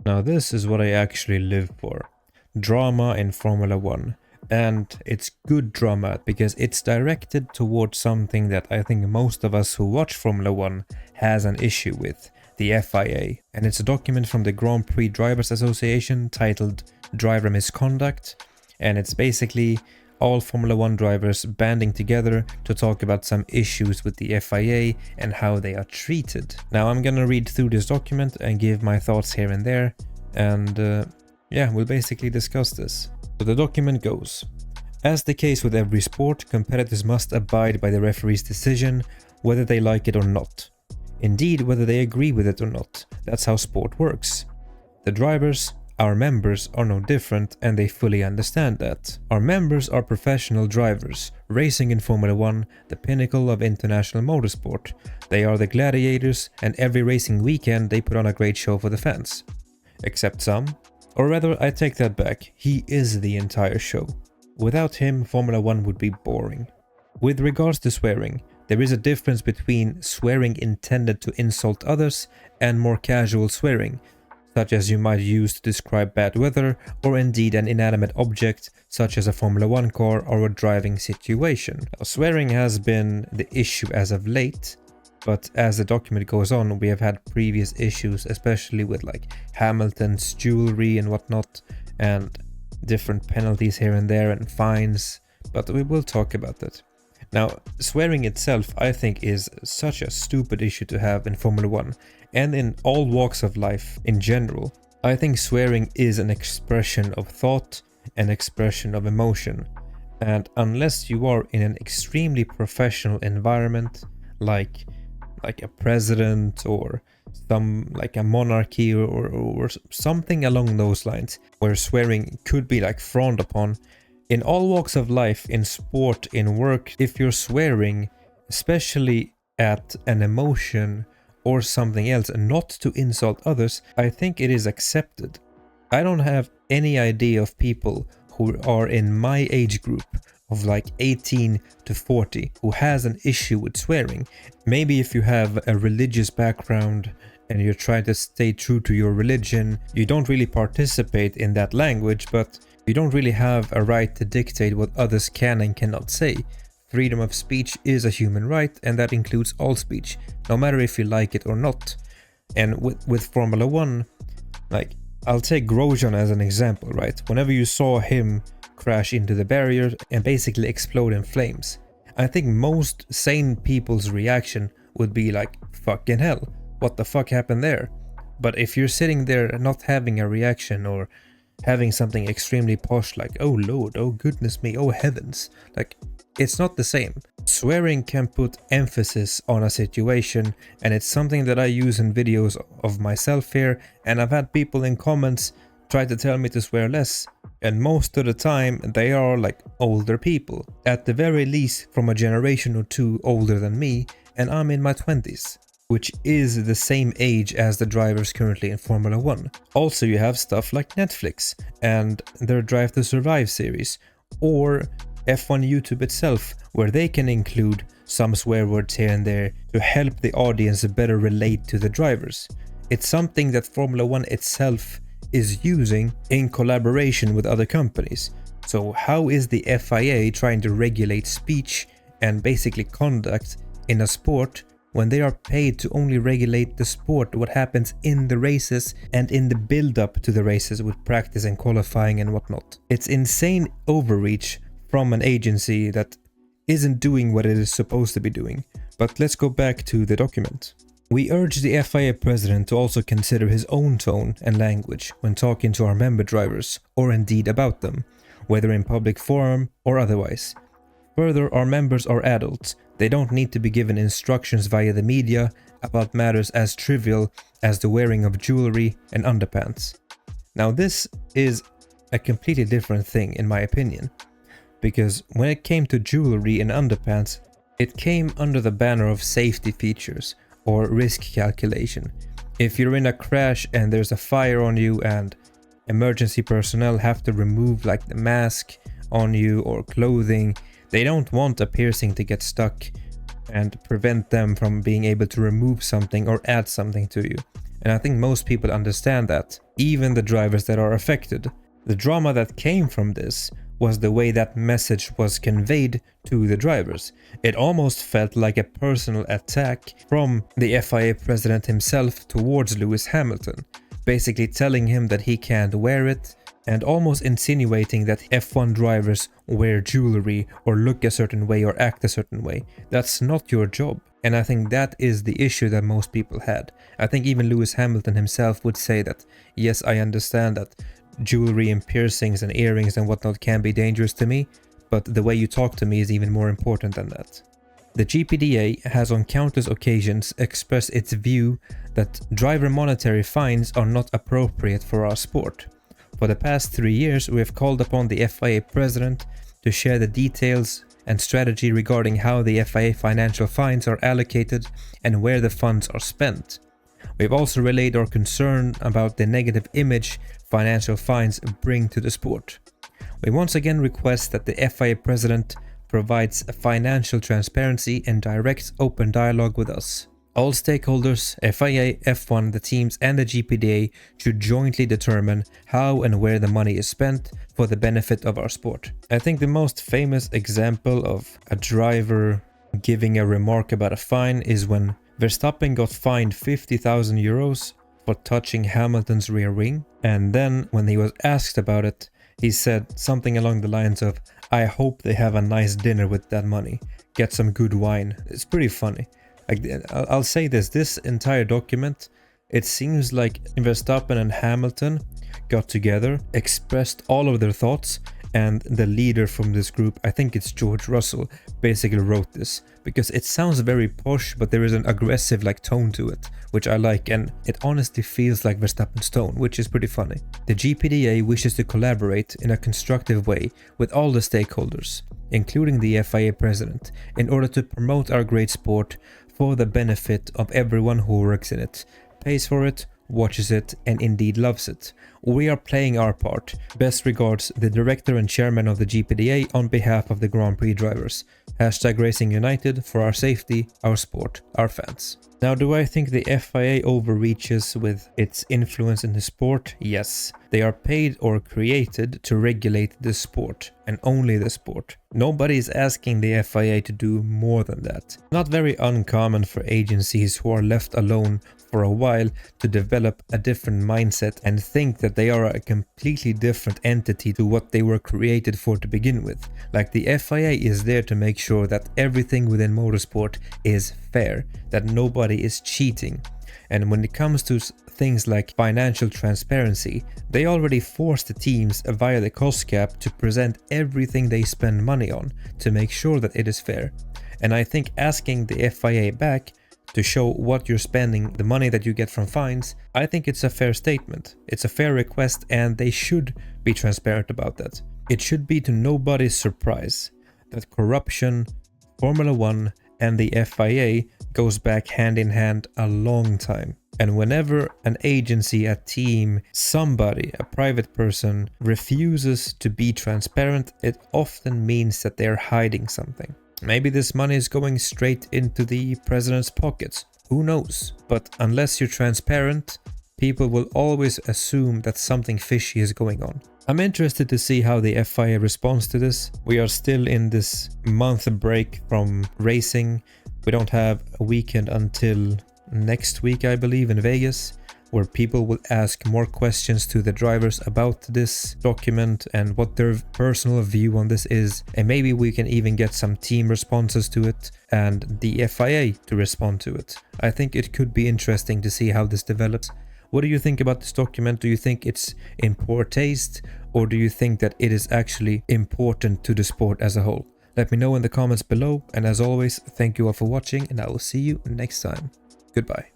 Now this is what I actually live for. Drama in Formula 1. And it's good drama because it's directed towards something that I think most of us who watch Formula 1 has an issue with, the FIA. And it's a document from the Grand Prix Drivers Association titled Driver Misconduct. And it's basically all Formula 1 drivers banding together to talk about some issues with the FIA and how they are treated. Now I'm gonna read through this document and give my thoughts here and there, and yeah, we'll basically discuss this. So the document goes: as the case with every sport, competitors must abide by the referee's decision, whether they like it or not. Indeed, whether they agree with it or not. That's how sport works. The drivers, our members, are no different, and they fully understand that. Our members are professional drivers, racing in Formula 1, the pinnacle of international motorsport. They are the gladiators, and every racing weekend they put on a great show for the fans. Except some. Or rather, I take that back, he is the entire show. Without him, Formula 1 would be boring. With regards to swearing, there is a difference between swearing intended to insult others and more casual swearing, such as you might use to describe bad weather or indeed an inanimate object such as a Formula 1 car or a driving situation. Now, swearing has been the issue as of late, but as the document goes on, we have had previous issues, especially with like Hamilton's jewelry and whatnot, and different penalties here and there and fines, but we will talk about that. Now, swearing itself, I think, is such a stupid issue to have in Formula 1 and in all walks of life in general. I think swearing is an expression of thought, an expression of emotion, and unless you are in an extremely professional environment, like a president or like a monarchy or something along those lines, where swearing could be like frowned upon. In all walks of life, in sport, in work, if you're swearing, especially at an emotion or something else, not to insult others, I think it is accepted. I don't have any idea of people who are in my age group of like 18 to 40 who has an issue with swearing. Maybe if you have a religious background and you're trying to stay true to your religion, you don't really participate in that language, but you don't really have a right to dictate what others can and cannot say. Freedom of speech is a human right, and that includes all speech, no matter if you like it or not. And with Formula 1, like, I'll take Grosjean as an example, right? Whenever you saw him crash into the barrier and basically explode in flames, I think most sane people's reaction would be like, fucking hell, what the fuck happened there? But if you're sitting there not having a reaction or having something extremely posh like, oh lord, oh goodness me, oh heavens, like, it's not the same. Swearing can put emphasis on a situation, and it's something that I use in videos of myself here, and I've had people in comments try to tell me to swear less, and most of the time they are like older people, at the very least from a generation or two older than me, and I'm in my 20s. Which is the same age as the drivers currently in Formula 1. Also, you have stuff like Netflix and their Drive to Survive series, or F1 YouTube itself, where they can include some swear words here and there to help the audience better relate to the drivers. It's something that Formula 1 itself is using in collaboration with other companies. So how is the FIA trying to regulate speech and basically conduct in a sport when they are paid to only regulate the sport, what happens in the races and in the build-up to the races with practice and qualifying and whatnot? It's insane overreach from an agency that isn't doing what it is supposed to be doing. But let's go back to the document. We urge the FIA president to also consider his own tone and language when talking to our member drivers, or indeed about them, whether in public forum or otherwise. Further, our members are adults. They don't need to be given instructions via the media about matters as trivial as the wearing of jewelry and underpants. Now this is a completely different thing in my opinion, because when it came to jewelry and underpants, it came under the banner of safety features or risk calculation. If you're in a crash and there's a fire on you and emergency personnel have to remove like the mask on you or clothing, they don't want a piercing to get stuck and prevent them from being able to remove something or add something to you. And I think most people understand that, even the drivers that are affected. The drama that came from this was the way that message was conveyed to the drivers. It almost felt like a personal attack from the FIA president himself towards Lewis Hamilton, basically telling him that he can't wear it and almost insinuating that F1 drivers wear jewelry or look a certain way or act a certain way. That's not your job. And I think that is the issue that most people had. I think even Lewis Hamilton himself would say that, yes, I understand that jewelry and piercings and earrings and whatnot can be dangerous to me, but the way you talk to me is even more important than that. The GPDA has on countless occasions expressed its view that driver monetary fines are not appropriate for our sport. For the past 3 years, we have called upon the FIA president to share the details and strategy regarding how the FIA financial fines are allocated and where the funds are spent. We've also relayed our concern about the negative image financial fines bring to the sport. We once again request that the FIA president provides financial transparency and direct open dialogue with us. All stakeholders, FIA, F1, the teams and the GPDA should jointly determine how and where the money is spent for the benefit of our sport. I think the most famous example of a driver giving a remark about a fine is when Verstappen got fined 50,000 euros for touching Hamilton's rear wing, and then when he was asked about it, he said something along the lines of, "I hope they have a nice dinner with that money, get some good wine." It's pretty funny. I'll say this entire document, it seems like Verstappen and Hamilton got together, expressed all of their thoughts, and the leader from this group, I think it's George Russell, basically wrote this. Because it sounds very posh, but there is an aggressive tone to it, which I like, and it honestly feels like Verstappen's tone, which is pretty funny. The GPDA wishes to collaborate in a constructive way with all the stakeholders, including the FIA president, in order to promote our great sport for the benefit of everyone who works in it, pays for it, watches it, and indeed loves it. We are playing our part. Best regards, the director and chairman of the GPDA on behalf of the Grand Prix drivers. #Racing United for our safety, our sport, our fans. Now, do I think the FIA overreaches with its influence in the sport? Yes. They are paid or created to regulate the sport, and only the sport. Nobody is asking the FIA to do more than that. Not very uncommon for agencies who are left alone for a while to develop a different mindset and think that they are a completely different entity to what they were created for to begin with. Like, the FIA is there to make sure that everything within motorsport is fair, that nobody is cheating. And when it comes to things like financial transparency, they already force the teams via the cost cap to present everything they spend money on to make sure that it is fair. And I think asking the FIA back to show what you're spending, the money that you get from fines, I think it's a fair statement. It's a fair request, and they should be transparent about that. It should be to nobody's surprise that corruption, Formula 1 and the FIA goes back hand in hand a long time. And whenever an agency, a team, somebody, a private person refuses to be transparent, it often means that they're hiding something. Maybe this money is going straight into the president's pockets. Who knows? But unless you're transparent, people will always assume that something fishy is going on. I'm interested to see how the FIA responds to this. We are still in this month break from racing. We don't have a weekend until next week, I believe, in Vegas, where people will ask more questions to the drivers about this document and what their personal view on this is. And maybe we can even get some team responses to it and the FIA to respond to it. I think it could be interesting to see how this develops. What do you think about this document? Do you think it's in poor taste, or do you think that it is actually important to the sport as a whole? Let me know in the comments below, and as always, thank you all for watching, and I will see you next time. Goodbye.